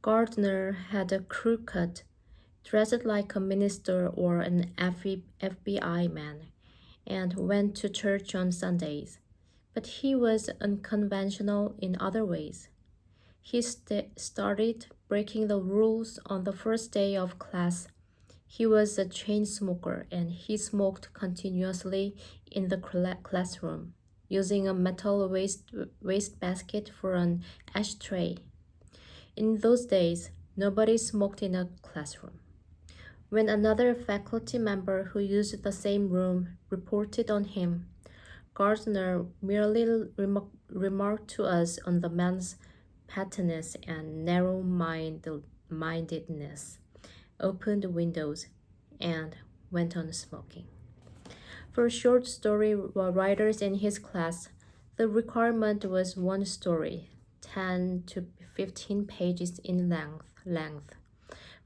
Gardner had a crew cut, dressed like a minister or an FBI man, and went to church on Sundays. But he was unconventional in other ways. He started breaking the rules on the first day of class. He was a chain smoker and he smoked continuously in the classroom, using a metal wastebasket for an ashtray. In those days, nobody smoked in a classroom. When another faculty member who used the same room reported on him, Gardner merely remarked to us on the man's pettiness and narrow-mindedness, opened windows, and went on smoking. For short story writers in his class, the requirement was one story, 10 to 15 pages in length.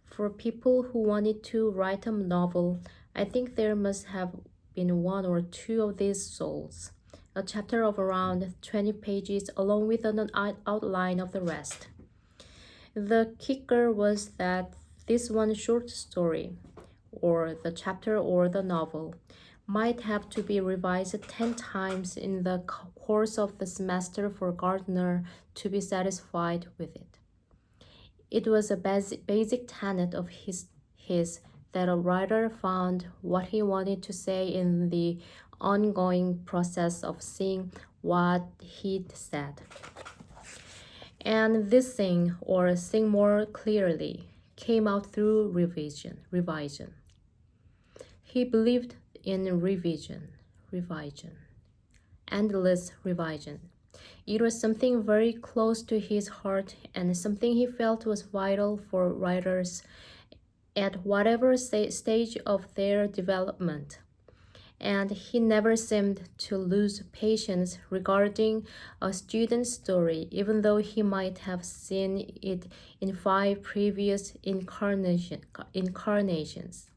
For people who wanted to write a novel, I think there must have been one or two of these souls, a chapter of around 20 pages along with an outline of the rest. The kicker was that this one short story, or the chapter or the novel, might have to be revised 10 times in the course of the semester for Gardner to be satisfied with it. It was a basic tenet of his that a writer found what he wanted to say in the ongoing process of seeing what he'd said. And this thing, or sing more clearly, came out through revision. He believed in revision, endless revision. It was something very close to his heart and something he felt was vital for writers at whatever stage of their development. And he never seemed to lose patience regarding a student's story, even though he might have seen it in 5 previous incarnations.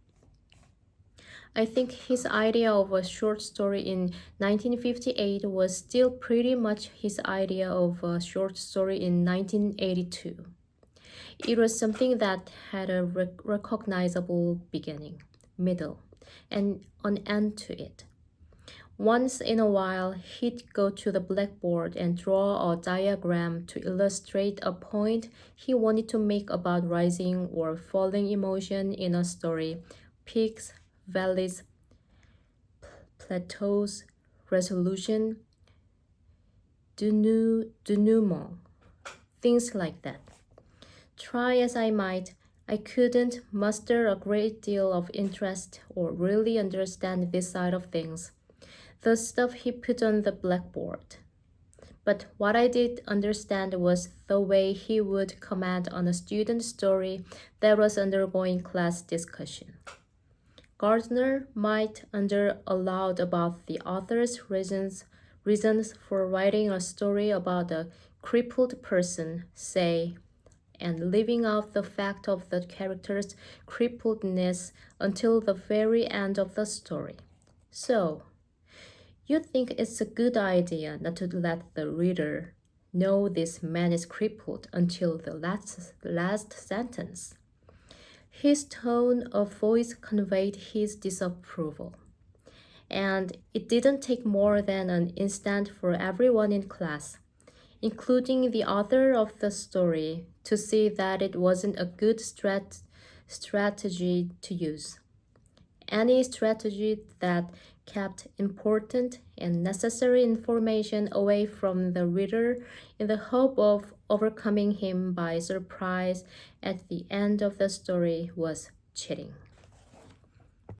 I think his idea of a short story in 1958 was still pretty much his idea of a short story in 1982. It was something that had a recognizable beginning, middle, and an end to it. Once in a while, he'd go to the blackboard and draw a diagram to illustrate a point he wanted to make about rising or falling emotion in a story, peaks, valleys, plateaus, resolution, denouement, things like that. Try as I might, I couldn't muster a great deal of interest or really understand this side of things, the stuff he put on the blackboard. But what I did understand was the way he would comment on a student story that was undergoing class discussion. Gardner might wonder aloud about the author's reasons for writing a story about a crippled person, say, and leaving out the fact of the character's crippledness until the very end of the story. So, you think it's a good idea not to let the reader know this man is crippled until the last sentence. His tone of voice conveyed his disapproval. And it didn't take more than an instant for everyone in class, including the author of the story, to see that it wasn't a good strategy to use. Any strategy that kept important and necessary information away from the reader in the hope of overcoming him by surprise at the end of the story was cheating.